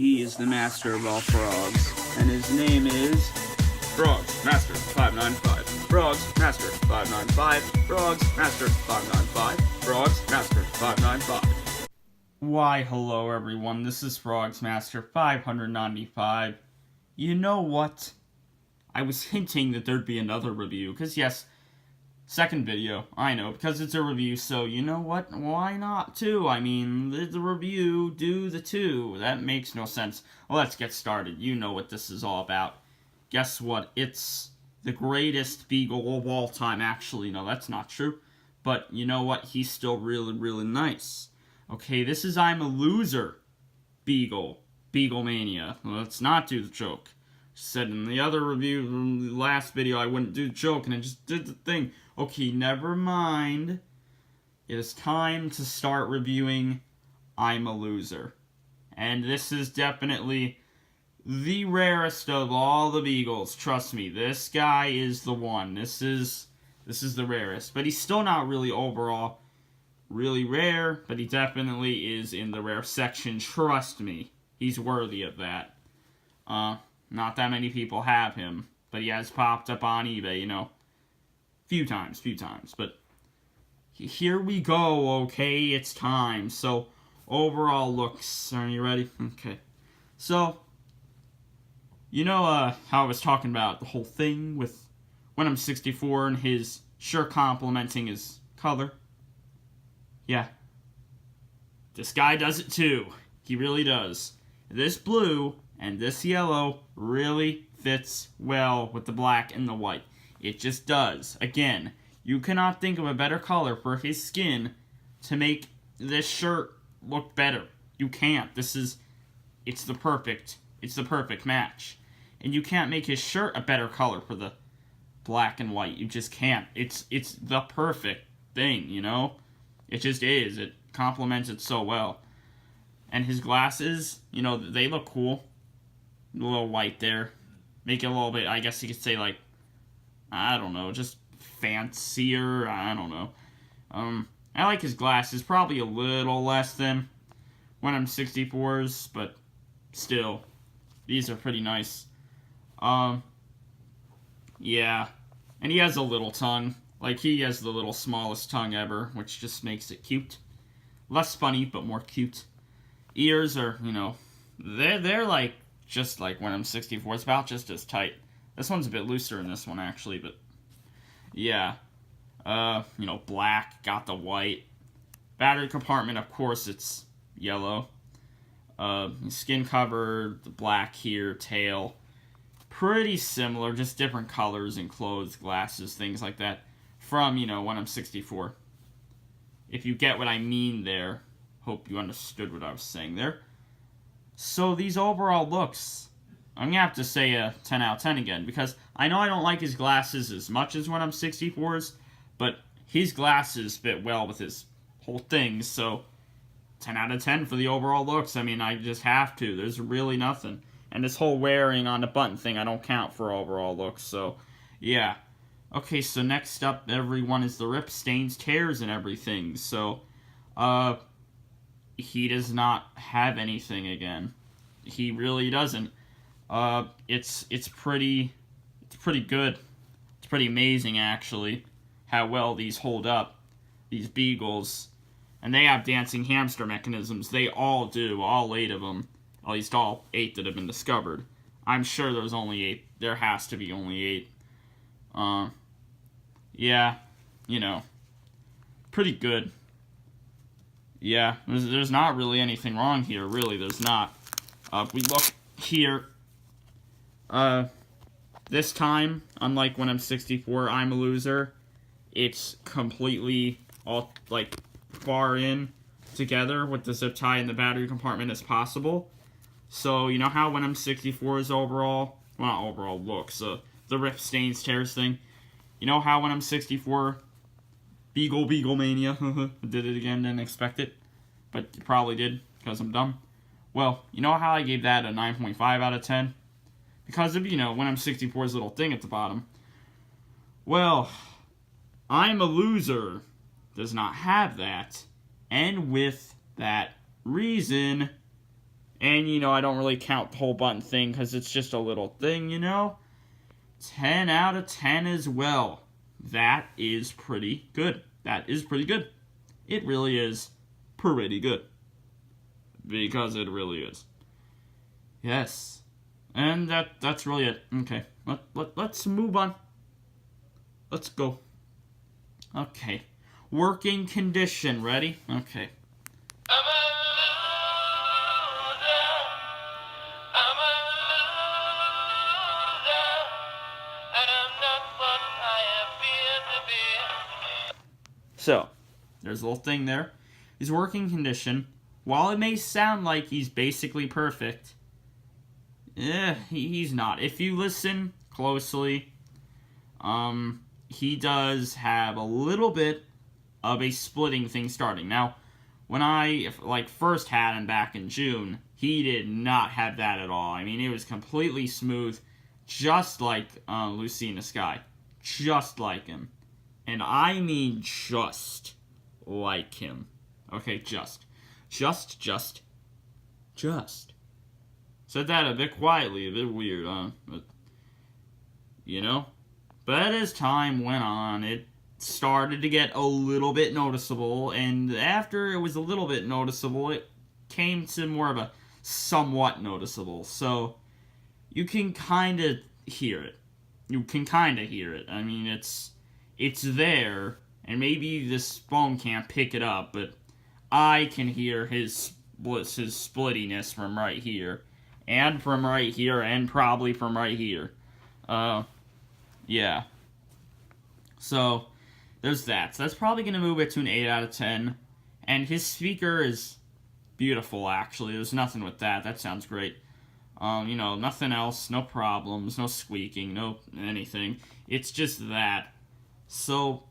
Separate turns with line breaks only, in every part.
He is the master of all frogs, and his name is Frogs Master 595. Frogs Master 595. Frogs Master 595. Frogs Master 595. Why, hello everyone, this is Frogs Master 595. You know what? I was hinting that there'd be another review, because yes, second video, I know, because it's a review, so you know what? Why not two? I mean, the review, do the two. That makes no sense. Well, let's get started. You know what this is all about. Guess what? It's the greatest Beagle of all time. Actually, no, that's not true. But you know what? He's still really, really nice. Okay, this is I'm a Loser Beagle. Beaglemania. Let's not do the joke. Said in the other review, in the last video, I wouldn't do the joke, and I just did the thing. Okay, never mind. It is time to start reviewing I'm a Loser. And this is definitely the rarest of all the Beagles. Trust me, this guy is the one. This is the rarest. But he's still not really overall really rare, but he definitely is in the rare section. Trust me, he's worthy of that. Not that many people have him, but he has popped up on eBay, you know, few times, but here we go. Okay, it's time. So overall looks, are you ready? Okay, so you know how I was talking about the whole thing with when I'm 64 and his shirt complementing his color? Yeah, this guy does it too. He really does. This blue and this yellow really fits well with the black and the white. It just does. Again, you cannot think of a better color for his skin to make this shirt look better. You can't. It's the perfect match. And you can't make his shirt a better color for the black and white. You just can't. It's the perfect thing, you know? It just is. It complements it so well. And his glasses, you know, they look cool. A little white there. Make it a little bit, I guess you could say, like, I don't know, just fancier. I don't know. I like his glasses. Probably a little less than when I'm 64's, but still, these are pretty nice. Yeah. And he has a little tongue. Like, he has the little smallest tongue ever, which just makes it cute. Less funny, but more cute. Ears are, you know, they're like, just like when I'm 64. It's about just as tight. This one's a bit looser than this one, actually, but yeah. You know, black, got the white. Battery compartment, of course, it's yellow. Skin cover, the black here, tail. Pretty similar, just different colors and clothes, glasses, things like that. From, you know, when I'm 64. If you get what I mean there. Hope you understood what I was saying there. So these overall looks, I'm going to have to say a 10 out of 10 again, because I know I don't like his glasses as much as when I'm 64's, but his glasses fit well with his whole thing, so 10 out of 10 for the overall looks. I mean, I just have to. There's really nothing. And this whole wearing on the button thing, I don't count for overall looks, so yeah. Okay, so next up, everyone, is the rip, stains, tears, and everything. So, he does not have anything again. He really doesn't. It's pretty good. It's pretty amazing, actually, how well these hold up. These Beagles. And they have dancing hamster mechanisms. They all do. All 8 of them. At least all 8 that have been discovered. I'm sure there's only 8. There has to be only 8. Yeah, you know, pretty good. Yeah, there's not really anything wrong here, really, there's not. If we look here, this time, unlike when I'm 64, I'm a Loser, it's completely all, like, far in together with the zip tie and the battery compartment as possible. So, you know how when I'm 64 is overall, well, not overall looks, the rip, stains, tears thing. You know how when I'm 64, Beaglemania, did it again, didn't expect it, but you probably did, because I'm dumb. Well, you know how I gave that a 9.5 out of 10? Because of, you know, when I'm 64's little thing at the bottom. Well, I'm a Loser does not have that, and with that reason, And, I don't really count the whole button thing because it's just a little thing, 10 out of 10 as well. That is pretty good. That is pretty good. It really is pretty good. Because it really is. Yes. And that's really it. Okay. Let's move on. Let's go. Okay. Working condition. Ready? Okay. So, there's a little thing there. His working condition, while it may sound like he's basically perfect, he's not. If you listen closely, he does have a little bit of a splitting thing starting. Now, when I first had him back in June, he did not have that at all. I mean, it was completely smooth, just like Lucy in the Sky. Just like him. And I mean just like him. Okay, just. Said that a bit quietly, a bit weird, but, But as time went on, it started to get a little bit noticeable, and after it was a little bit noticeable, it came to more of a somewhat noticeable. So, you can kind of hear it. I mean, it's there, and maybe this phone can't pick it up, but I can hear his splittiness from right here, and from right here, and probably from right here. Yeah. So, there's that. So that's probably going to move it to an 8 out of 10, and his speaker is beautiful, actually. There's nothing with that. That sounds great. Nothing else, no problems, no squeaking, no anything. It's just that. So,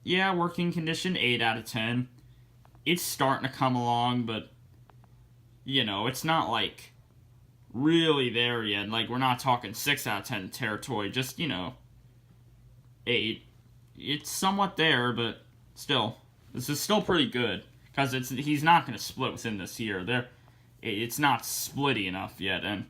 yeah, working condition, 8 out of 10. It's starting to come along, but, it's not, really there yet. We're not talking 6 out of 10 territory, just, 8. It's somewhat there, but still, this is still pretty good, because he's not going to split within this year. It's not splitty enough yet, and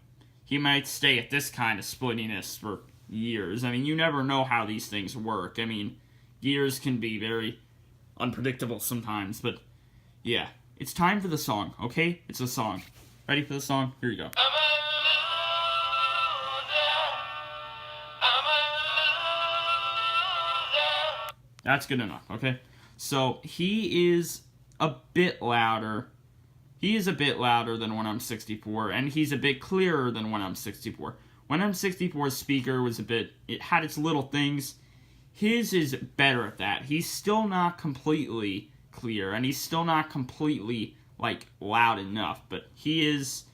he might stay at this kind of splittiness for years. I mean, you never know how these things work. I mean, years can be very unpredictable sometimes, but yeah. It's time for the song, okay? It's a song. Ready for the song? Here you go. That's good enough, okay? So, he is a bit louder. He is a bit louder than When I'm 64, and he's a bit clearer than When I'm 64. When I'm 64's speaker was it had its little things. His is better at that. He's still not completely clear, and he's still not completely, loud enough, but he is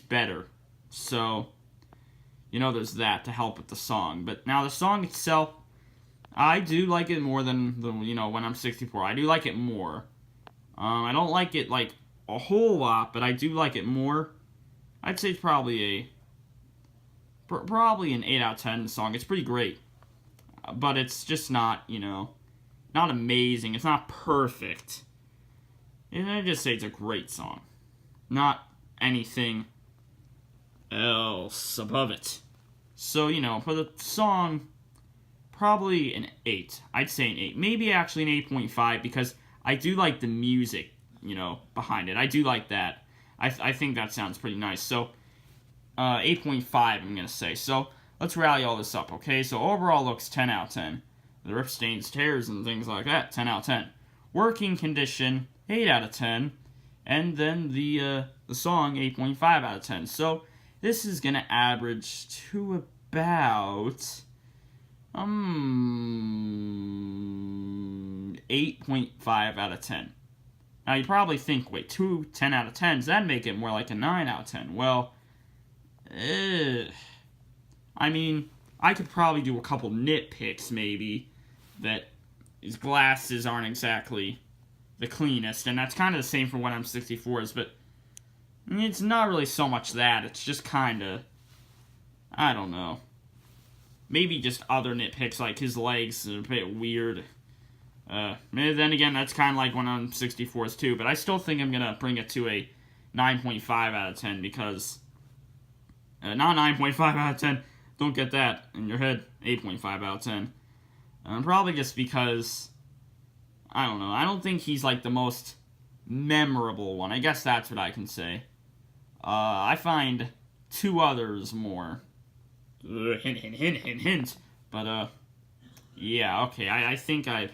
better. So, there's that to help with the song. But now the song itself, I do like it more than When I'm 64. I do like it more. I don't like it, a whole lot, but I do like it more. I'd say it's probably an 8 out of 10 song. It's pretty great. But it's just not, not amazing. It's not perfect. And I'd just say it's a great song. Not anything else above it. So, for the song, probably an 8. I'd say an 8. Maybe actually an 8.5 because I do like the music, behind it. I do like that. I think that sounds pretty nice. So, 8.5 I'm going to say. So, let's rally all this up, okay? So, overall looks 10 out of 10. The rip stains, tears, and things like that, 10 out of 10. Working condition, 8 out of 10. And then the song, 8.5 out of 10. So, this is going to average to about 8.5 out of 10. Now, you probably think, wait, 2 10 out of 10s, that'd make it more like a 9 out of 10. Well, I mean, I could probably do a couple nitpicks, maybe, that his glasses aren't exactly the cleanest, and that's kind of the same for When I'm 64's, but it's not really so much that, it's just kind of, I don't know. Maybe just other nitpicks, like his legs are a bit weird. Then again, that's kind of like When I'm 64's too, but I still think I'm going to bring it to a 9.5 out of 10 because... not 9.5 out of 10. Don't get that in your head. 8.5 out of 10. Probably just because... I don't know. I don't think he's, like, the most memorable one. I guess that's what I can say. I find 2 others more. Hint, hint, hint, hint, hint. But, yeah, okay. I think I've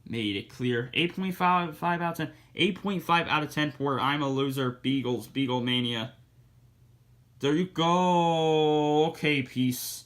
made it clear. 8.5 out of 10. 8.5 out of 10 for I'm a Loser, Beagles, Beaglemania. There you go. Okay, peace.